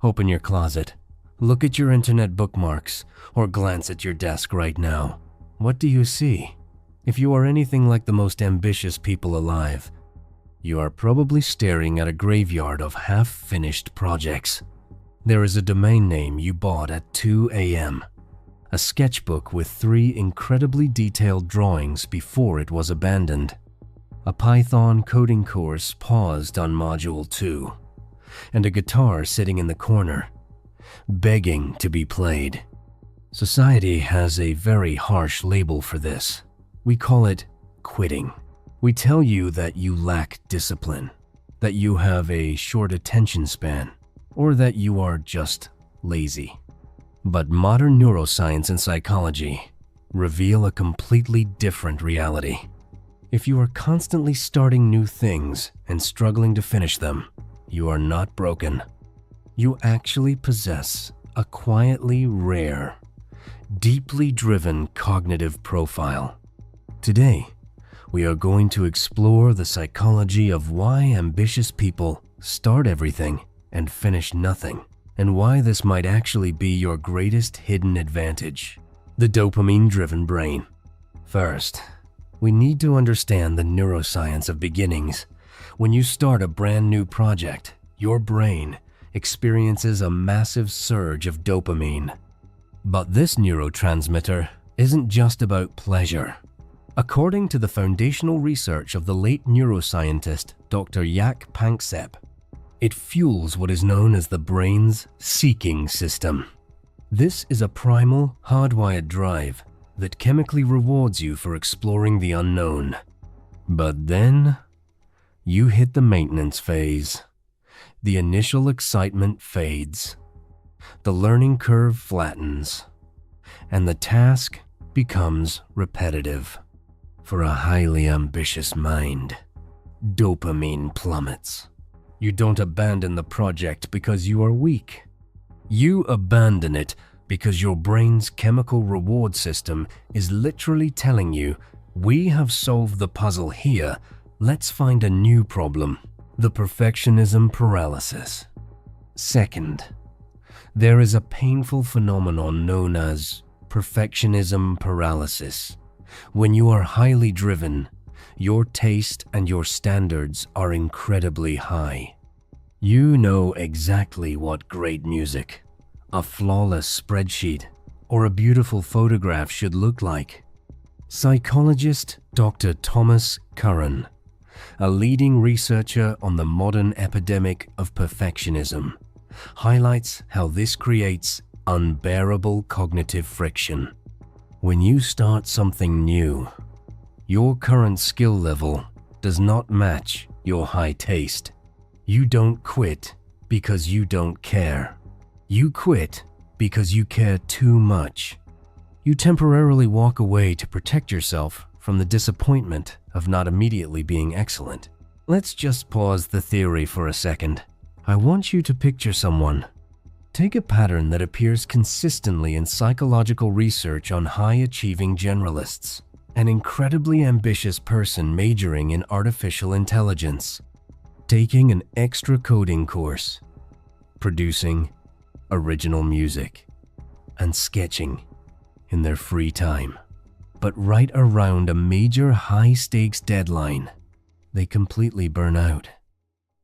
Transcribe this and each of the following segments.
Open your closet, look at your internet bookmarks, or glance at your desk right now. What do you see? If you are anything like the most ambitious people alive, you are probably staring at a graveyard of half-finished projects. There is a domain name you bought at 2 a.m., a sketchbook with 3 incredibly detailed drawings before it was abandoned, a Python coding course paused on Module 2, and a guitar sitting in the corner, begging to be played. Society has a very harsh label for this. We call it quitting. We tell you that you lack discipline, that you have a short attention span, or that you are just lazy. But modern neuroscience and psychology reveal a completely different reality. If you are constantly starting new things and struggling to finish them, you are not broken. You actually possess a quietly rare, deeply driven cognitive profile. Today, we are going to explore the psychology of why ambitious people start everything and finish nothing, and why this might actually be your greatest hidden advantage: the dopamine-driven brain. First, we need to understand the neuroscience of beginnings. When you start a brand new project, your brain experiences a massive surge of dopamine. But this neurotransmitter isn't just about pleasure. According to the foundational research of the late neuroscientist Dr. Jaak Panksepp, it fuels what is known as the brain's seeking system. This is a primal, hardwired drive that chemically rewards you for exploring the unknown. But then, you hit the maintenance phase. The initial excitement fades. The learning curve flattens, and the task becomes repetitive. For a highly ambitious mind, dopamine plummets. You don't abandon the project because you are weak. You abandon it because your brain's chemical reward system is literally telling you, we have solved the puzzle here, let's find a new problem: the perfectionism paralysis. Second, there is a painful phenomenon known as perfectionism paralysis. When you are highly driven, your taste and your standards are incredibly high. You know exactly what great music, a flawless spreadsheet, or a beautiful photograph should look like. Psychologist Dr. Thomas Curran, a leading researcher on the modern epidemic of perfectionism, highlights how this creates unbearable cognitive friction. When you start something new, your current skill level does not match your high taste. You don't quit because you don't care. You quit because you care too much. You temporarily walk away to protect yourself from the disappointment of not immediately being excellent. Let's just pause the theory for a second. I want you to picture someone. Take a pattern that appears consistently in psychological research on high-achieving generalists: an incredibly ambitious person majoring in artificial intelligence, taking an extra coding course, producing original music, and sketching in their free time. But right around a major high-stakes deadline, they completely burn out.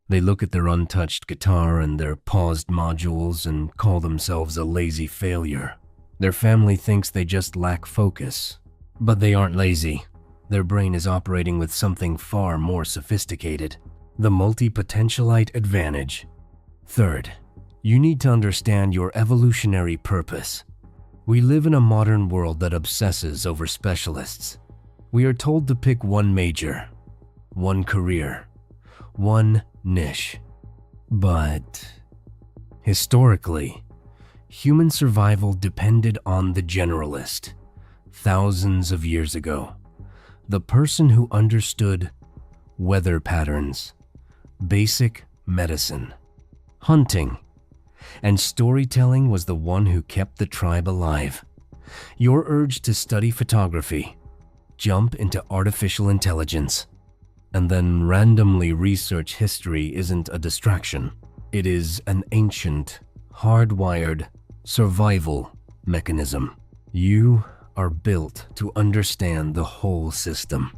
They look at their untouched guitar and their paused modules and call themselves a lazy failure. Their family thinks they just lack focus. But they aren't lazy. Their brain is operating with something far more sophisticated: the multi-potentialite advantage. Third, you need to understand your evolutionary purpose. We live in a modern world that obsesses over specialists. We are told to pick one major, one career, one niche. But historically, human survival depended on the generalist. Thousands of years ago, the person who understood weather patterns, basic medicine, hunting, and storytelling was the one who kept the tribe alive. Your urge to study photography, jump into artificial intelligence, and then randomly research history isn't a distraction. It is an ancient, hardwired survival mechanism. You are built to understand the whole system,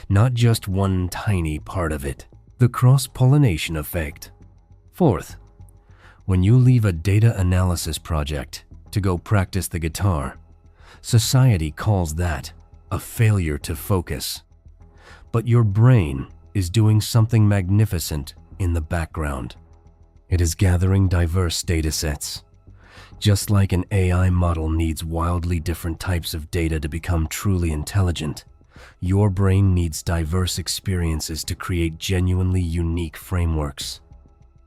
not just one tiny part of it. The cross-pollination effect. Fourth, when you leave a data analysis project to go practice the guitar, society calls that a failure to focus. But your brain is doing something magnificent in the background. It is gathering diverse data sets. Just like an AI model needs wildly different types of data to become truly intelligent, your brain needs diverse experiences to create genuinely unique frameworks.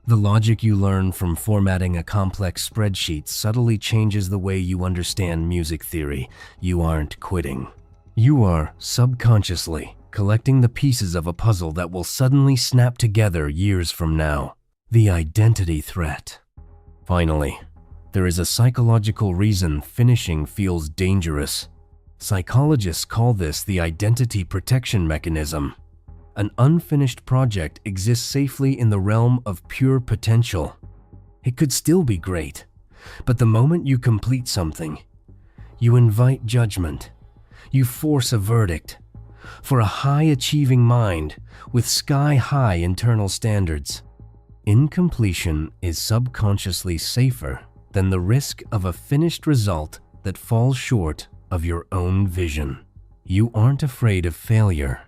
The logic you learn from formatting a complex spreadsheet subtly changes the way you understand music theory. You aren't quitting. You are subconsciously collecting the pieces of a puzzle that will suddenly snap together years from now. The identity threat. Finally, there is a psychological reason finishing feels dangerous. Psychologists call this the identity protection mechanism. An unfinished project exists safely in the realm of pure potential. It could still be great, but the moment you complete something, you invite judgment. You force a verdict. For a high-achieving mind with sky-high internal standards, incompletion is subconsciously safer than the risk of a finished result that falls short of your own vision. You aren't afraid of failure.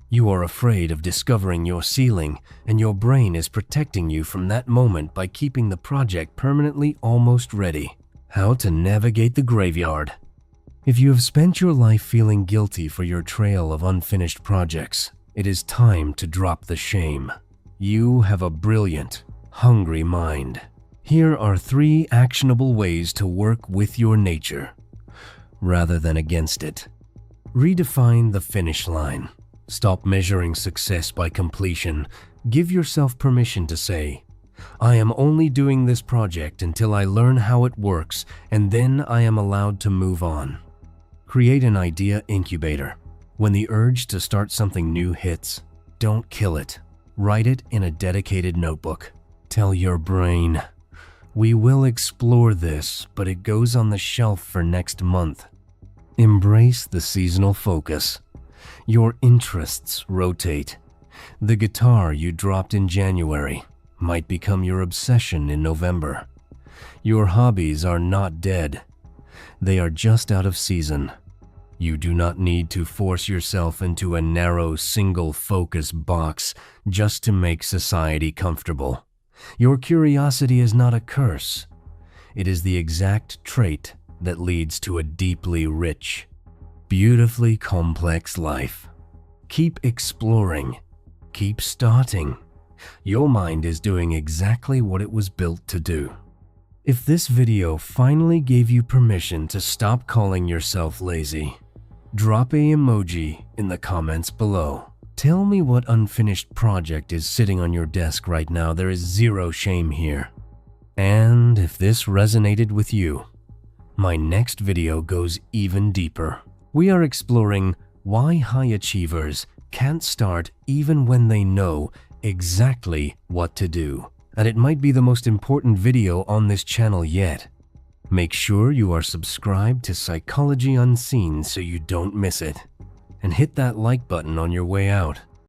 You are afraid of discovering your ceiling, and your brain is protecting you from that moment by keeping the project permanently almost ready. How to navigate the graveyard. If you have spent your life feeling guilty for your trail of unfinished projects, it is time to drop the shame. You have a brilliant, hungry mind. Here are 3 actionable ways to work with your nature, rather than against it. Redefine the finish line. Stop measuring success by completion. Give yourself permission to say, I am only doing this project until I learn how it works, and then I am allowed to move on. Create an idea incubator. When the urge to start something new hits, don't kill it. Write it in a dedicated notebook. Tell your brain, we will explore this, but it goes on the shelf for next month. Embrace the seasonal focus. Your interests rotate. The guitar you dropped in January might become your obsession in November. Your hobbies are not dead. They are just out of season. You do not need to force yourself into a narrow single-focus box just to make society comfortable. Your curiosity is not a curse. It is the exact trait that leads to a deeply rich, beautifully complex life. Keep exploring. Keep starting. Your mind is doing exactly what it was built to do. If this video finally gave you permission to stop calling yourself lazy, drop a emoji in the comments below. Tell me what unfinished project is sitting on your desk right now. There is zero shame here. And if this resonated with you, my next video goes even deeper. We are exploring why high achievers can't start even when they know exactly what to do. And it might be the most important video on this channel yet. Make sure you are subscribed to Psychology Unseen so you don't miss it. And hit that like button on your way out.